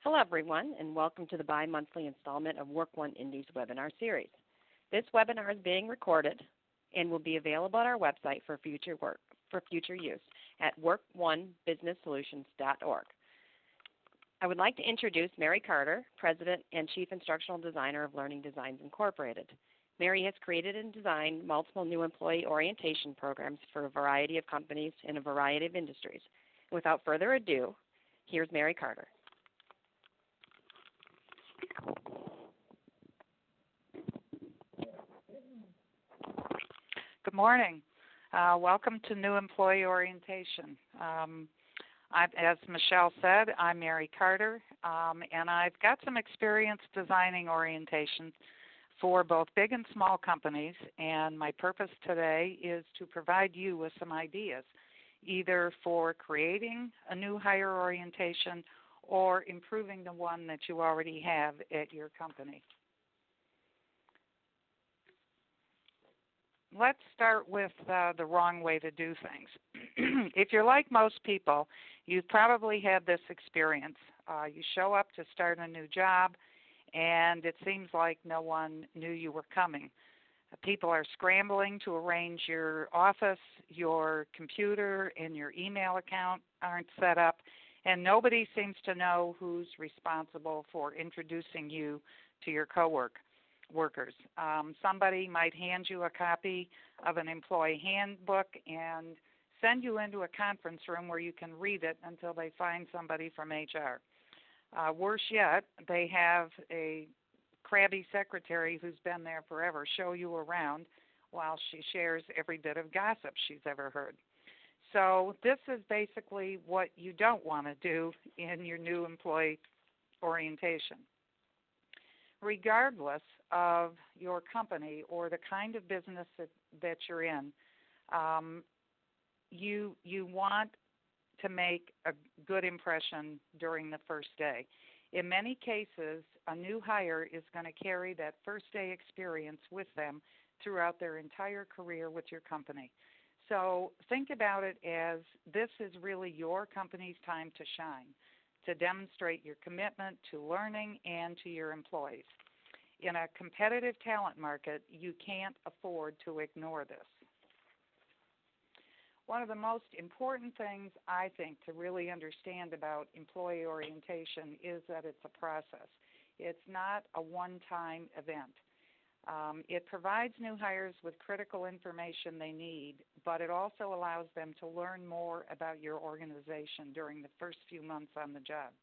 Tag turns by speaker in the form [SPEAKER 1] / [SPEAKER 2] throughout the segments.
[SPEAKER 1] Hello, everyone, and welcome to the bi-monthly installment of WorkOne Indies webinar series. This webinar is being recorded and will be available on our website for future use at workonebusinesssolutions.org. I would like to introduce Mary Carter, President and Chief Instructional Designer of Learning Designs Incorporated. Mary has created and designed multiple new employee orientation programs for a variety of companies in a variety of industries. Without further ado, here's Mary Carter.
[SPEAKER 2] Good morning. Welcome to New Employee Orientation. As Michelle said, I'm Mary Carter, and I've got some experience designing orientations for both big and small companies, and my purpose today is to provide you with some ideas, either for creating a new hire orientation or improving the one that you already have at your company. Let's start with the wrong way to do things. If you're like most people, you've probably had this experience. You show up to start a new job, and it seems like no one knew you were coming. People are scrambling to arrange your office, your computer, and your email account aren't set up, and nobody seems to know who's responsible for introducing you to your coworkers. Somebody might hand you a copy of an employee handbook and send you into a conference room where you can read it until they find somebody from HR. Worse yet, they have a crabby secretary who's been there forever show you around while she shares every bit of gossip she's ever heard. So this is basically what you don't want to do in your new employee orientation. Regardless of your company or the kind of business that you're in, you want to make a good impression during the first day. In many cases, a new hire is going to carry that first day experience with them throughout their entire career with your company. So think about it as this is really your company's time to shine, to demonstrate your commitment to learning and to your employees. In a competitive talent market, you can't afford to ignore this. One of the most important things, I think, to really understand about employee orientation is that it's a process. It's not a one-time event. It provides new hires with critical information they need, but it also allows them to learn more about your organization during the first few months on the job.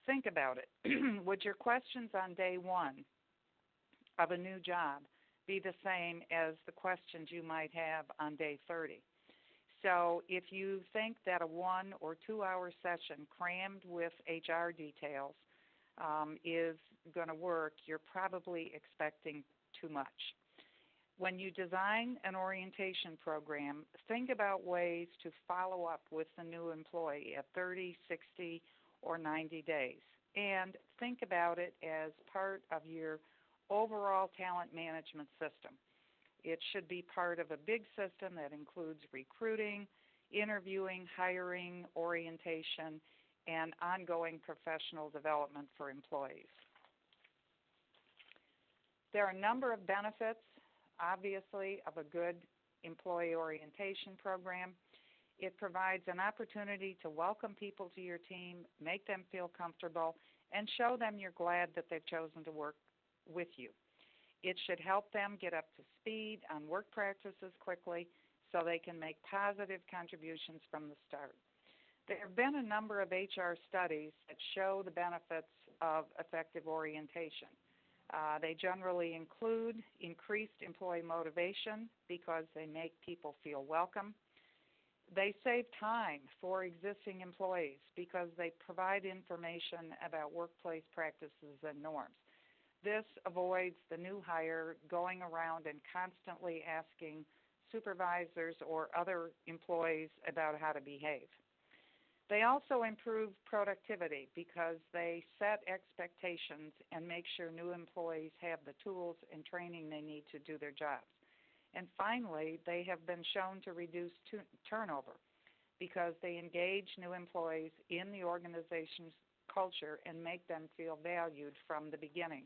[SPEAKER 2] Think about it. Would your questions on day one of a new job be the same as the questions you might have on day 30? So if you think that a 1 or 2 hour session crammed with HR details is going to work, you're probably expecting too much. When you design an orientation program, think about ways to follow up with the new employee at 30, 60, or 90 days. And think about it as part of your overall talent management system. It should be part of a big system that includes recruiting, interviewing, hiring, orientation, and ongoing professional development for employees. There are a number of benefits, obviously, of a good employee orientation program. It provides an opportunity to welcome people to your team, make them feel comfortable, and show them you're glad that they've chosen to work with you. It should help them get up to speed on work practices quickly so they can make positive contributions from the start. There have been a number of HR studies that show the benefits of effective orientation. They generally include increased employee motivation because they make people feel welcome. They save time for existing employees because they provide information about workplace practices and norms. This avoids the new hire going around and constantly asking supervisors or other employees about how to behave. They also improve productivity because they set expectations and make sure new employees have the tools and training they need to do their jobs. And finally, they have been shown to reduce turnover because they engage new employees in the organization's culture and make them feel valued from the beginning.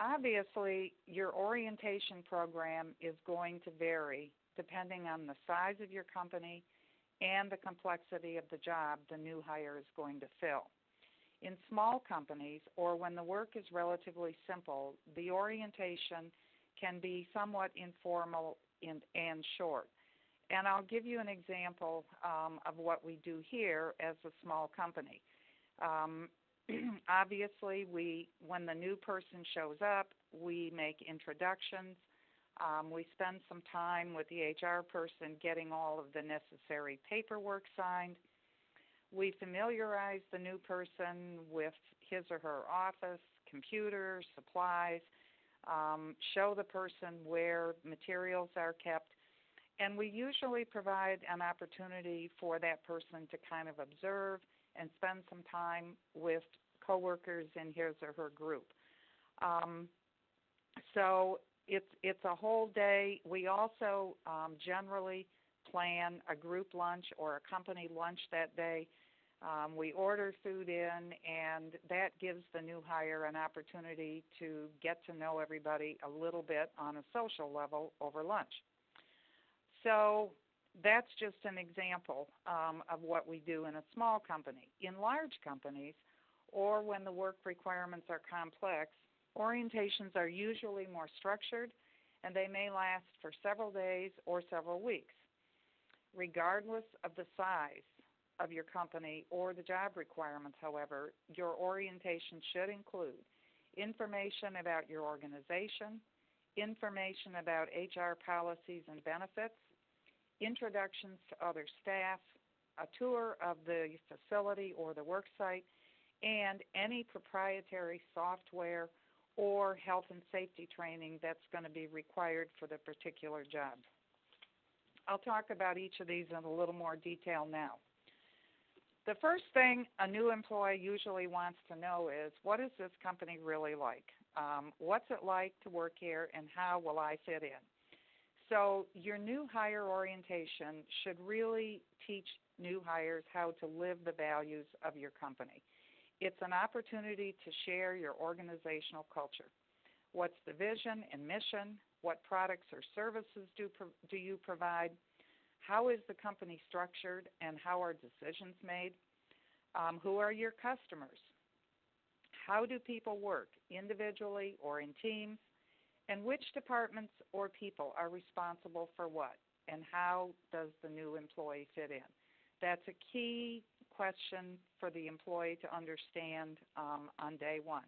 [SPEAKER 2] Obviously, your orientation program is going to vary depending on the size of your company and the complexity of the job the new hire is going to fill. In small companies, or when the work is relatively simple, the orientation can be somewhat informal and short. And I'll give you an example of what we do here as a small company. Obviously, when the new person shows up, we make introductions. We spend some time with the HR person getting all of the necessary paperwork signed. We familiarize the new person with his or her office, computers, supplies, show the person where materials are kept, and we usually provide an opportunity for that person to kind of observe and spend some time with coworkers in his or her group. So it's a whole day. We also generally plan a group lunch or a company lunch that day. We order food in, and that gives the new hire an opportunity to get to know everybody a little bit on a social level over lunch. So that's just an example of what we do in a small company. In large companies, or when the work requirements are complex, orientations are usually more structured, and they may last for several days or several weeks. Regardless of the size of your company or the job requirements, however, your orientation should include information about your organization, information about HR policies and benefits, introductions to other staff, a tour of the facility or the work site, and any proprietary software or health and safety training that's going to be required for the particular job. I'll talk about each of these in a little more detail now. The first thing a new employee usually wants to know is, what is this company really like? What's it like to work here, and how will I fit in? So your new hire orientation should really teach new hires how to live the values of your company. It's an opportunity to share your organizational culture. What's the vision and mission? What products or services do you provide? How is the company structured, and how are decisions made? Who are your customers? How do people work, individually or in teams? And which departments or people are responsible for what? And how does the new employee fit in? That's a key question for the employee to understand on day one.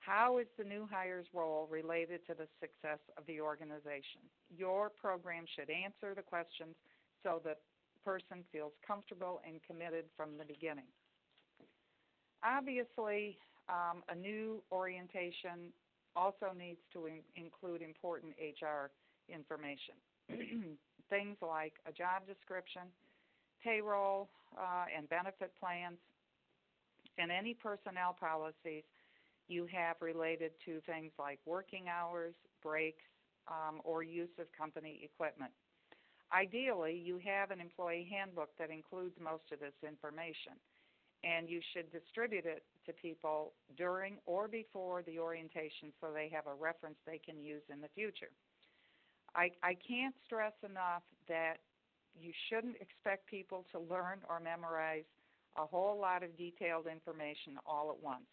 [SPEAKER 2] How is the new hire's role related to the success of the organization? Your program should answer the questions so the person feels comfortable and committed from the beginning. Obviously, a new orientation also needs to include important HR information. Things like a job description, payroll and benefit plans, and any personnel policies you have related to things like working hours, breaks, or use of company equipment. Ideally, you have an employee handbook that includes most of this information, and you should distribute it to people during or before the orientation so they have a reference they can use in the future. I can't stress enough that you shouldn't expect people to learn or memorize a whole lot of detailed information all at once.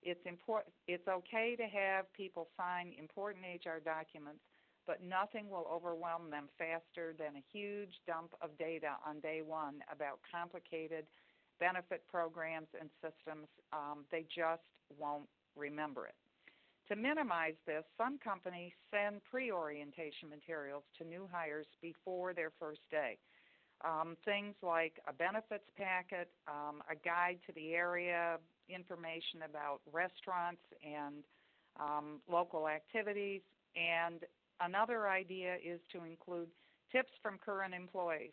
[SPEAKER 2] It's okay to have people sign important HR documents, but nothing will overwhelm them faster than a huge dump of data on day one about complicated benefit programs and systems. They just won't remember it. To minimize this, some companies send pre-orientation materials to new hires before their first day. Things like a benefits packet, a guide to the area, information about restaurants and local activities, and another idea is to include tips from current employees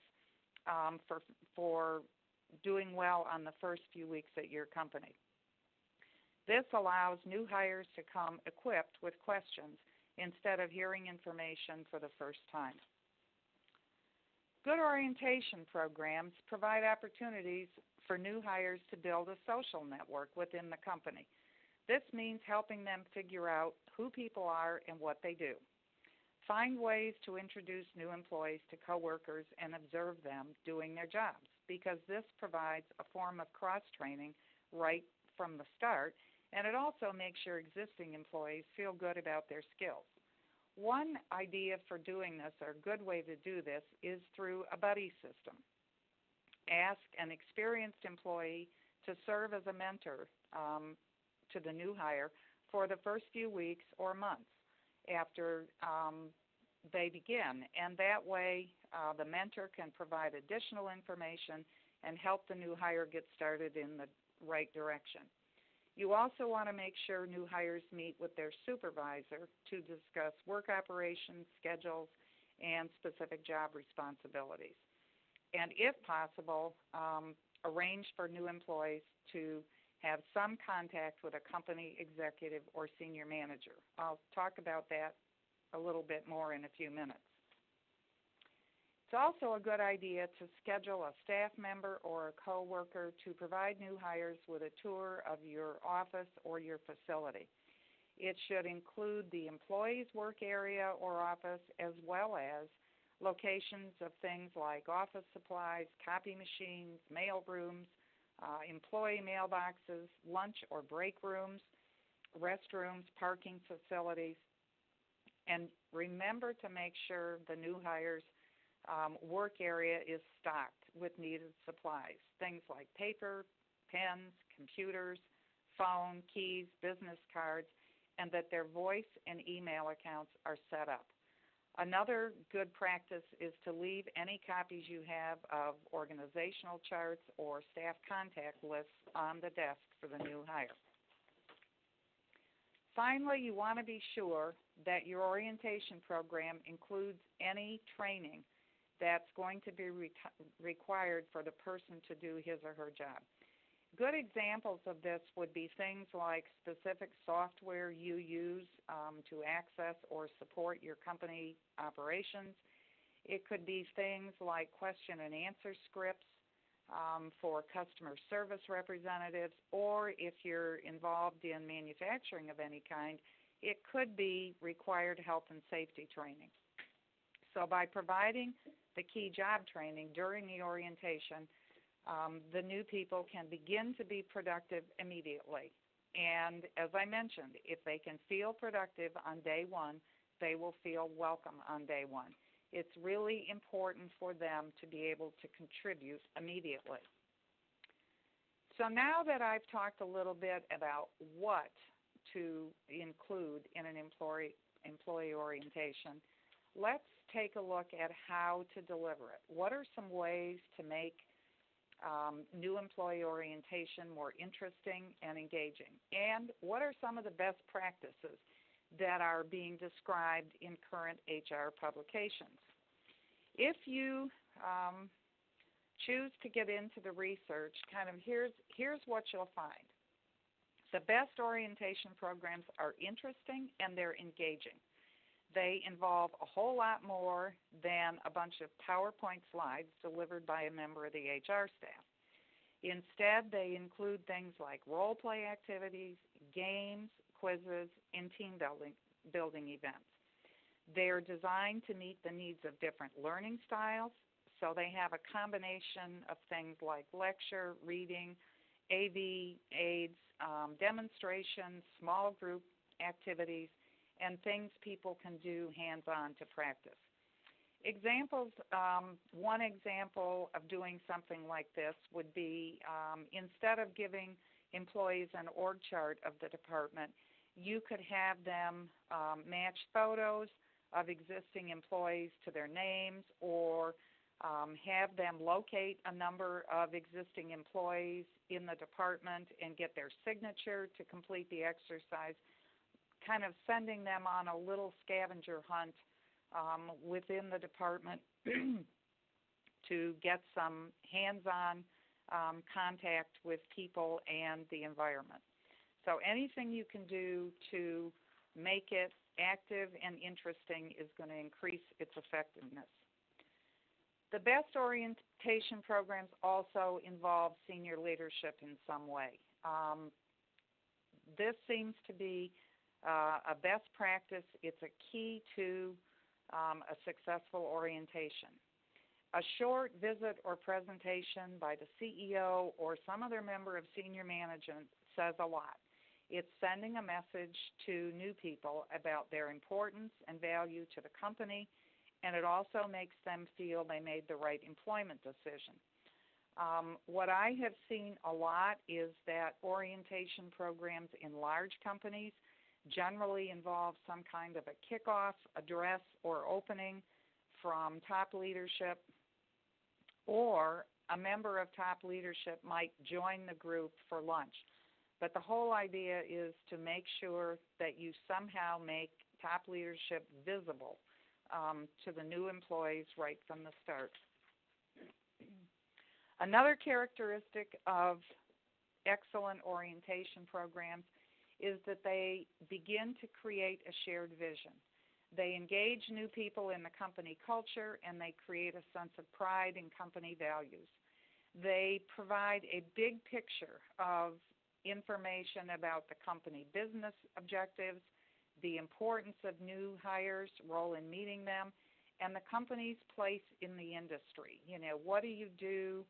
[SPEAKER 2] for doing well on the first few weeks at your company. This allows new hires to come equipped with questions instead of hearing information for the first time. Good orientation programs provide opportunities for new hires to build a social network within the company. This means helping them figure out who people are and what they do. Find ways to introduce new employees to coworkers and observe them doing their jobs, because this provides a form of cross-training right from the start, and it also makes your existing employees feel good about their skills. One idea for doing this, or a good way to do this, is through a buddy system. Ask an experienced employee to serve as a mentor to the new hire for the first few weeks or months after they begin, and that way the mentor can provide additional information and help the new hire get started in the right direction. You also want to make sure new hires meet with their supervisor to discuss work operations, schedules, and specific job responsibilities. And if possible, arrange for new employees to have some contact with a company executive or senior manager. I'll talk about that a little bit more in a few minutes. It's also a good idea to schedule a staff member or a coworker to provide new hires with a tour of your office or your facility. It should include the employee's work area or office, as well as locations of things like office supplies, copy machines, mail rooms, employee mailboxes, lunch or break rooms, restrooms, parking facilities. And remember to make sure the new hires' work area is stocked with needed supplies, things like paper, pens, computers, phone, keys, business cards, and that their voice and email accounts are set up. Another good practice is to leave any copies you have of organizational charts or staff contact lists on the desk for the new hire. Finally, you want to be sure that your orientation program includes any training that's going to be required for the person to do his or her job. Good examples of this would be things like specific software you use to access or support your company operations. It could be things like question and answer scripts for customer service representatives, or if you're involved in manufacturing of any kind, it could be required health and safety training. So by providing the key job training during the orientation, the new people can begin to be productive immediately. And as I mentioned, if they can feel productive on day one, they will feel welcome on day one. It's really important for them to be able to contribute immediately. So now that I've talked a little bit about what to include in an employee orientation, let's take a look at how to deliver it. What are some ways to make new employee orientation more interesting and engaging? And what are some of the best practices that are being described in current HR publications? If you choose to get into the research, here's what you'll find. The best orientation programs are interesting and they're engaging. They involve a whole lot more than a bunch of PowerPoint slides delivered by a member of the HR staff. Instead, they include things like role-play activities, games, quizzes, and team building events. They're designed to meet the needs of different learning styles, so they have a combination of things like lecture, reading, AV aids, demonstrations, small group activities, and things people can do hands-on to practice. Examples, one example of doing something like this would be instead of giving employees an org chart of the department, you could have them match photos of existing employees to their names, or have them locate a number of existing employees in the department and get their signature to complete the exercise, kind of sending them on a little scavenger hunt within the department to get some hands-on contact with people and the environment. So anything you can do to make it active and interesting is going to increase its effectiveness. The best orientation programs also involve senior leadership in some way. This seems to be a best practice. It's a key to a successful orientation. A short visit or presentation by the CEO or some other member of senior management says a lot. It's sending a message to new people about their importance and value to the company, and it also makes them feel they made the right employment decision. What I have seen a lot is that orientation programs in large companies generally involve some kind of a kickoff address or opening from top leadership, or a member of top leadership might join the group for lunch. But the whole idea is to make sure that you somehow make top leadership visible to the new employees right from the start. Another characteristic of excellent orientation programs is that they begin to create a shared vision. They engage new people in the company culture, and they create a sense of pride in company values. They provide a big picture of information about the company business objectives, the importance of new hires' role in meeting them, and the company's place in the industry. You know, what do you do?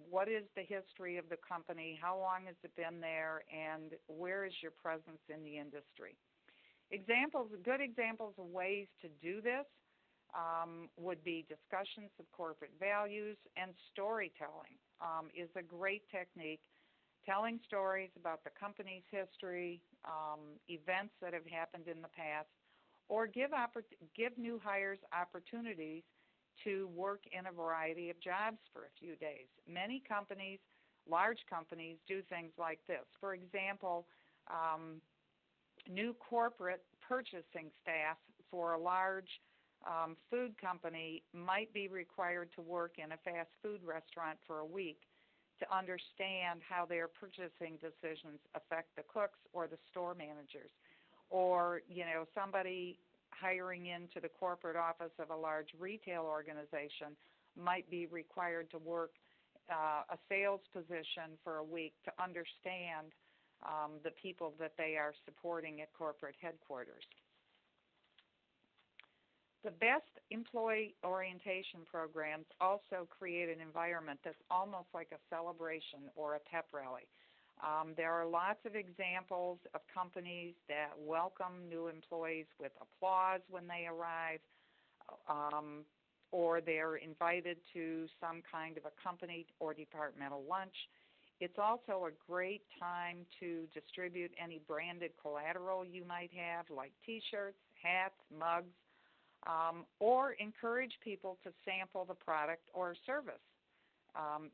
[SPEAKER 2] What is the history of the company? How long has it been there? And where is your presence in the industry? Good examples of ways to do this would be discussions of corporate values, and storytelling is a great technique. Telling stories about the company's history, events that have happened in the past, or give new hires opportunities to work in a variety of jobs for a few days. Many companies, large companies, do things like this. For example, new corporate purchasing staff for a large food company might be required to work in a fast food restaurant for a week to understand how their purchasing decisions affect the cooks or the store managers. Or, you know, somebody hiring into the corporate office of a large retail organization might be required to work a sales position for a week to understand the people that they are supporting at corporate headquarters. The best employee orientation programs also create an environment that's almost like a celebration or a pep rally. There are lots of examples of companies that welcome new employees with applause when they arrive, or they're invited to some kind of a company or departmental lunch. It's also a great time to distribute any branded collateral you might have, like T-shirts, hats, mugs, or encourage people to sample the product or service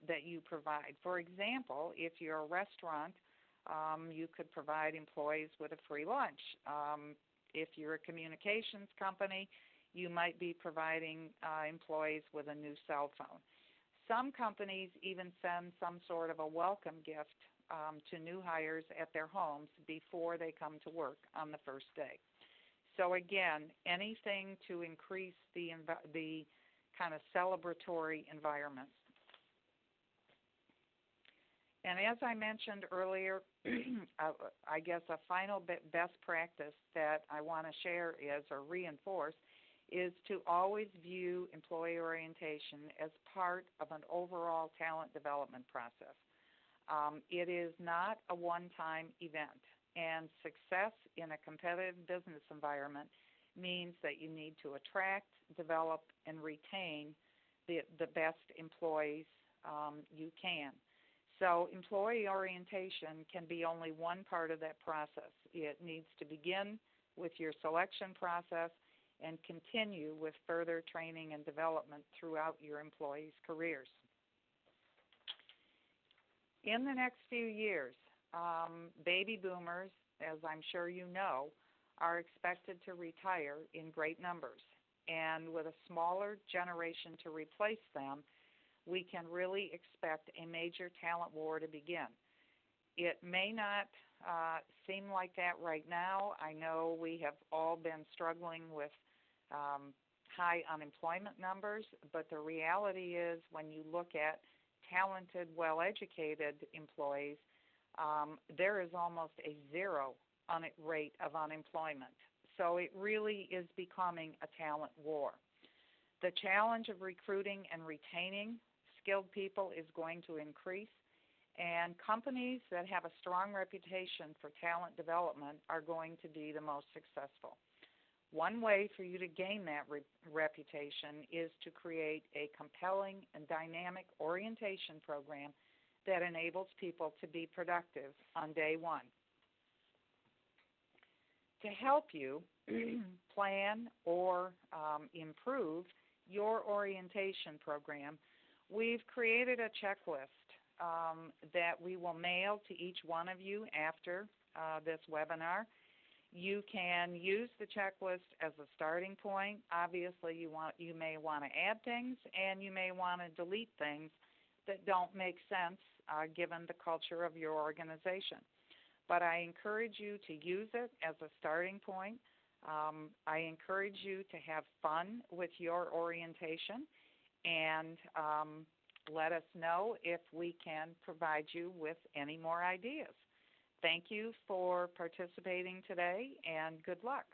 [SPEAKER 2] that you provide. For example, if you're a restaurant, you could provide employees with a free lunch. If you're a communications company, you might be providing employees with a new cell phone. Some companies even send some sort of a welcome gift to new hires at their homes before they come to work on the first day. So again, anything to increase the kind of celebratory environment. And as I mentioned earlier, I guess a final best practice that I want to share is, or reinforce, is to always view employee orientation as part of an overall talent development process. It is not a one-time event, and success in a competitive business environment means that you need to attract, develop, and retain the best employees you can. So employee orientation can be only one part of that process. It needs to begin with your selection process and continue with further training and development throughout your employees' careers. In the next few years, baby boomers, as I'm sure you know, are expected to retire in great numbers. And with a smaller generation to replace them, we can really expect a major talent war to begin. It may not seem like that right now. I know we have all been struggling with high unemployment numbers, but the reality is when you look at talented, well-educated employees, there is almost a zero rate of unemployment. So it really is becoming a talent war. The challenge of recruiting and retaining skilled people is going to increase, and companies that have a strong reputation for talent development are going to be the most successful. One way for you to gain that reputation is to create a compelling and dynamic orientation program that enables people to be productive on day one. To help you plan or improve your orientation program, we've created a checklist that we will mail to each one of you after this webinar. You can use the checklist as a starting point. Obviously, you may want to add things, and you may want to delete things that don't make sense given the culture of your organization. But I encourage you to use it as a starting point. I encourage you to have fun with your orientation, and let us know if we can provide you with any more ideas. Thank you for participating today, and good luck.